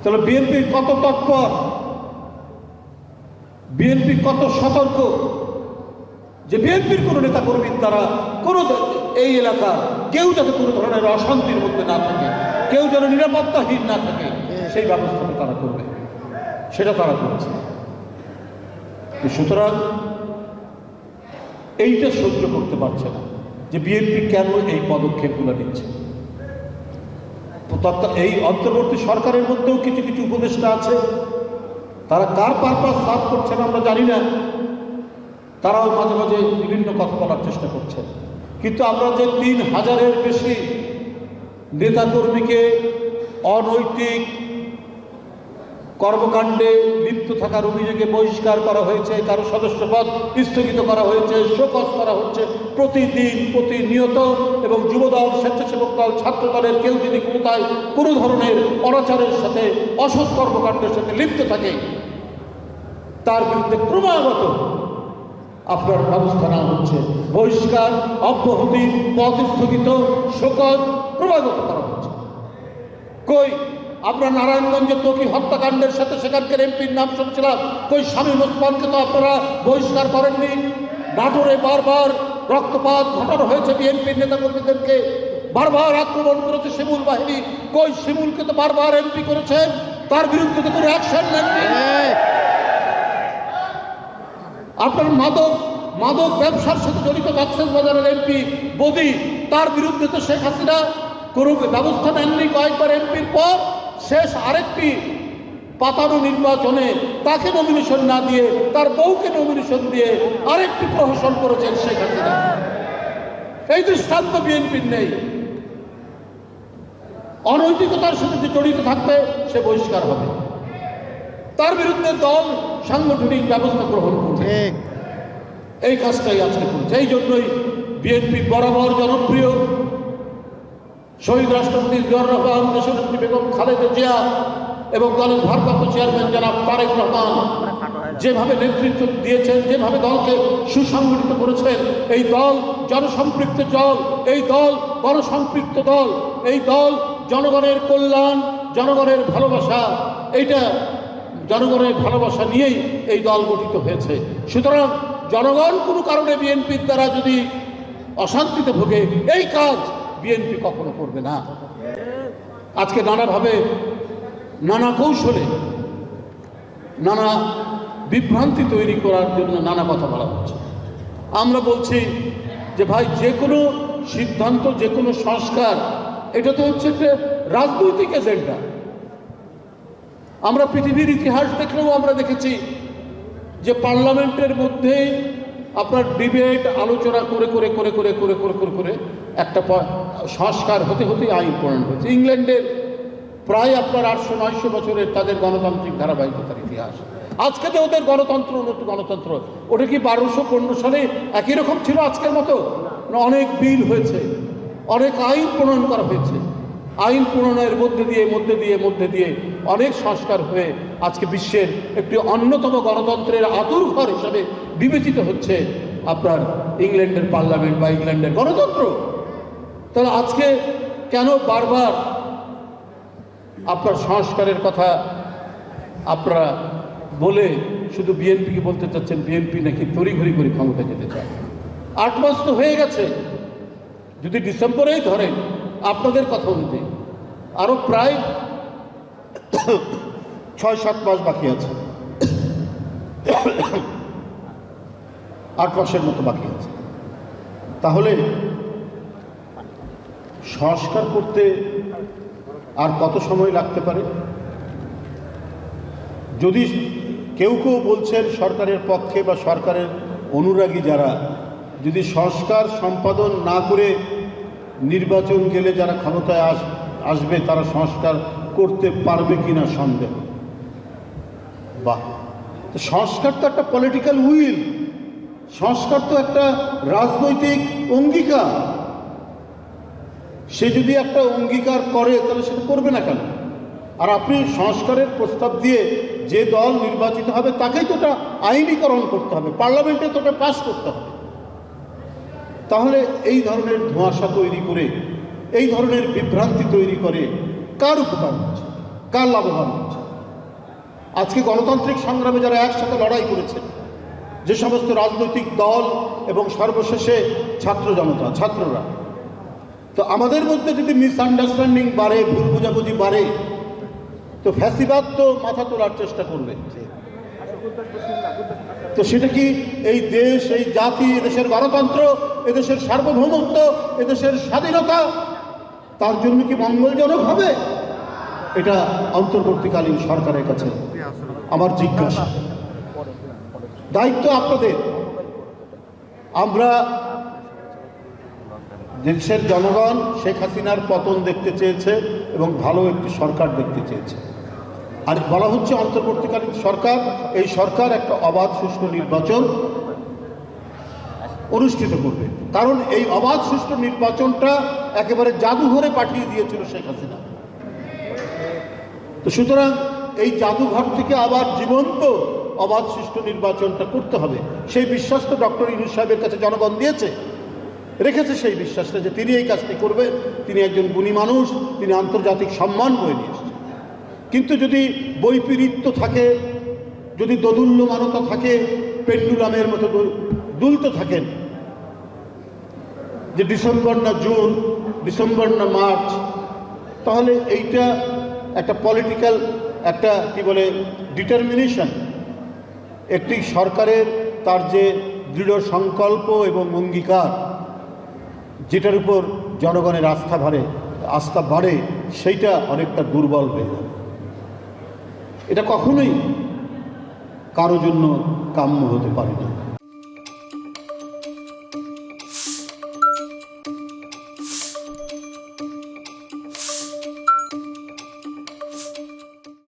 তাহলে বিএনপি কত তৎপর, বিএনপি কত সতর্ক যে বিএনপির কোনো নেতা কর্মীর দ্বারা কোনো এই এলাকার কেউ যাতে কোনো ধরনের অশান্তির মধ্যে না থাকে, কেউ যেন নিরাপত্তাহীন না থাকে, সেই ব্যবস্থাটা তারা করবে, সেটা তারা করেছে। সুতরাং এইটা সহ্য করতে পারছে না যে বিএনপি কেন এই পদক্ষেপগুলো নিচ্ছে। এই অন্তর্বর্তী সরকারের মধ্যেও কিছু কিছু উপদেষ্টা আছে, তারা কার পারপাস সার্ভ করছেন আমরা জানি না, তারাও মাঝে মাঝে বিভিন্ন কথা বলার চেষ্টা করছেন। কিন্তু আমরা যে 3000-এর বেশি নেতাকর্মীকে অনৈতিক কর্মকাণ্ডে লিপ্ত থাকার অভিযোগে বহিষ্কার করা হয়েছে, কারো সদস্যপদ স্থগিত করা হয়েছে, শোকজ করা হচ্ছে প্রতিদিন প্রতিনিয়ত, এবং যুবদল, স্বেচ্ছাসেবক দল, ছাত্র দলের কেউ যদি কোথায় কোনো ধরনের অনাচারের সাথে অসৎ কর্মকাণ্ডের সাথে লিপ্ত থাকে তার বিরুদ্ধে ক্রমাগত আপনার ব্যবস্থা নেওয়া হচ্ছে, বহিষ্কার, অব্যাহতি, পদ স্থগিত, শোকজ ক্রমাগত করা হচ্ছে। কই আমরা নারায়ণগঞ্জে তৌকি হত্যাকাণ্ডের সাথে সেখানকার এমপির নাম শুনছিলাম, কই শামীম ওসমানকে তো আপনারা বহিষ্কার করেননি। নাটোরে বারবার রক্তপাত ঘটানো হয়েছে, বিএনপির নেতাকর্মীদেরকে বারবার আক্রমণ করেছে শিমুল বাহিনী, কই শিমুলকে তো বারবার এমপি করেছেন, তার বিরুদ্ধে তো কোনো অ্যাকশন নেননি। আপনার মাদক ব্যবসার সাথে জড়িত কক্সবাজারের এমপি বদি, তার বিরুদ্ধে তো শেখ হাসিনা কোনো ব্যবস্থা নেননি। কয়েকবার এমপির পর শেষ আরেকটি পাতানো নির্বাচনে তাকে নমিনেশন না দিয়ে তার বউকে নমিনেশন দিয়ে আরেকটি প্রহসন করেছেন শেখ হাসিনা। এই দৃষ্টান্ত বিএনপির নেই। অনৈতিকতার সাথে যে জড়িত থাকবে সে বহিষ্কার হবে, তার বিরুদ্ধে দল সাংগঠনিক ব্যবস্থা গ্রহণ করবে। এই কাজটাই আজকে করছে। এই জন্যই বিএনপি বরাবর জনপ্রিয় শহীদ রাষ্ট্রপতি জিয়াউর রহমান, দেশনেত্রী বেগম খালেদা জিয়া এবং দলের ভারপ্রাপ্ত চেয়ারম্যান জনাব তারেক রহমান যেভাবে নেতৃত্ব দিয়েছেন, যেভাবে দলকে সুসংগঠিত করেছেন, এই দল জনসম্পৃক্ত দল, এই দল গণসম্পৃক্ত দল, এই দল জনগণের কল্যাণ, জনগণের ভালোবাসা, এইটা জনগণের ভালোবাসা নিয়েই এই দল গঠিত হয়েছে। সুতরাং জনগণ কোনো কারণে বিএনপির দ্বারা যদি অশান্তিতে ভোগে, এই কাজ বিএনপি কখনো করবে না। আজকে নানাভাবে, নানা কৌশলে, নানা বিভ্রান্তি তৈরি করার জন্য নানা কথা বলা হচ্ছে। আমরা বলছি যে ভাই, যে কোনো সিদ্ধান্ত, যে কোনো সংস্কার, এটা তো হচ্ছে একটা রাজনৈতিক এজেন্ডা। আমরা পৃথিবীর ইতিহাস দেখলেও আমরা দেখেছি যে পার্লামেন্টের মধ্যে আপনার ডিবেট, আলোচনা করে করে করে করে করে করে করে করে একটা সংস্কার হতে হতে আইন প্রণয়ন হয়েছে। ইংল্যান্ডের প্রায় আপনার 800-900 বছরের তাদের গণতান্ত্রিক ধারাবাহিকতার ইতিহাস। আজকে যে ওদের গণতন্ত্র, নতুন গণতন্ত্র, ওটা কি 1215 সালে একই রকম ছিল আজকের মতো? অনেক বিল হয়েছে, অনেক আইন প্রণয়ন করা হয়েছে। আইন প্রণয়নের মধ্যে দিয়ে অনেক সংস্কার হয়ে আজকে বিশ্বের একটি অন্যতম গণতন্ত্রের আঁতুড়ঘর হিসাবে বিবেচিত হচ্ছে আপনার ইংল্যান্ডের পার্লামেন্ট বা ইংল্যান্ডের গণতন্ত্র। তাহলে আজকে কেন বারবার আপনার সংস্কারের কথা আপনারা বলে শুধু বিএনপিকে বলতে চাচ্ছেন বিএনপি নাকি তড়িঘড়ি করে ক্ষমতা যেতে চায়? 8 মাস তো হয়ে গেছে। যদি ডিসেম্বরেই ধরেন আপনাদের কথা অনুযায়ী, আরও প্রায় 6-7 মাস বাকি আছে, 8 মাসের মতো বাকি আছে। তাহলে সংস্কার করতে আর কত সময় লাগতে পারে? যদি কেউ বলছেন সরকারের পক্ষে বা সরকারের অনুরাগী যারা, যদি সংস্কার সম্পাদন না করে নির্বাচন গেলে যারা ক্ষমতায় আসবে তারা সংস্কার করতে পারবে কিনা সন্দেহ। বাহ, সংস্কার তো একটা পলিটিক্যাল উইল, সংস্কার তো একটা রাজনৈতিক অঙ্গীকার। সে যদি একটা অঙ্গীকার করে তাহলে সেটা করবে না কেন? আর আপনি সংস্কারের প্রস্তাব দিয়ে যে দল নির্বাচিত হবে তাকেই তো ওটা আইনীকরণ করতে হবে, পার্লামেন্টে তো ওটা পাস করতে হবে। তাহলে এই ধরনের ধোঁয়াশা তৈরি করে, এই ধরনের বিভ্রান্তি তৈরি করে কার উপকার হচ্ছে? কার লাভবান হচ্ছে? আজকে গণতান্ত্রিক সংগ্রামে যারা একসাথে লড়াই করেছে, যে সমস্ত রাজনৈতিক দল এবং সর্বশেষে ছাত্র জনতা, ছাত্ররা, তো আমাদের মধ্যে যদি মিসআন্ডারস্ট্যান্ডিং বাড়ে, ভুল বোঝাবুঝি বাড়ে, তো ফ্যাসিবাদ তো মাথা তোলার চেষ্টা করবে। তো সেটা কি এই দেশ, এই জাতি, এদেশের গণতন্ত্র, এদেশের সার্বভৌমত্ব, এদেশের স্বাধীনতা, তার জন্য কি মঙ্গলজনক হবে? এটা অন্তর্বর্তীকালীন সরকারের কাছে আমার জিজ্ঞাসা। দায়িত্ব আপনাদের। আমরা দেশের জনগণ শেখ হাসিনার পতন দেখতে চেয়েছে এবং ভালো একটি সরকার দেখতে চেয়েছে। আর বলা হচ্ছে অন্তর্বর্তীকালীন সরকার, এই সরকার একটা অবাধ সুষ্ঠু নির্বাচন অনুষ্ঠিত করবে। কারণ এই অবাধ সুষ্ঠু নির্বাচনটা একেবারে জাদুঘরে পাঠিয়ে দিয়েছিল শেখ হাসিনা। তো সুতরাং এই জাদুঘর থেকে আবার জীবন্ত অবাধ সুষ্ঠু নির্বাচনটা করতে হবে। সেই বিশ্বাস তো ডক্টর ইউনূস সাহেবের কাছে জনগণ দিয়েছে, রেখেছে সেই বিশ্বাসটা যে তিনি এই কাজটি করবেন। তিনি একজন গুণী মানুষ, তিনি আন্তর্জাতিক সম্মান বয়ে নিয়ে এসেছেন। কিন্তু যদি বৈপরীত্য থাকে, যদি দোদুল্যমানতা থাকে, পেন্ডুলামের মতো দুলতে থাকেন, যে ডিসেম্বর না জুন, ডিসেম্বর না মার্চ, তাহলে এইটা একটা পলিটিক্যাল একটা কি বলে ডিটারমিনেশন, একটি সরকারের তার যে দৃঢ় সংকল্প এবং অঙ্গীকার, যেটার উপর জনগণের আস্থা বাড়ে, সেইটা অনেকটা দুর্বল হয়ে যাবে। এটা কখনোই কারো জন্য কাম্য হতে পারে না।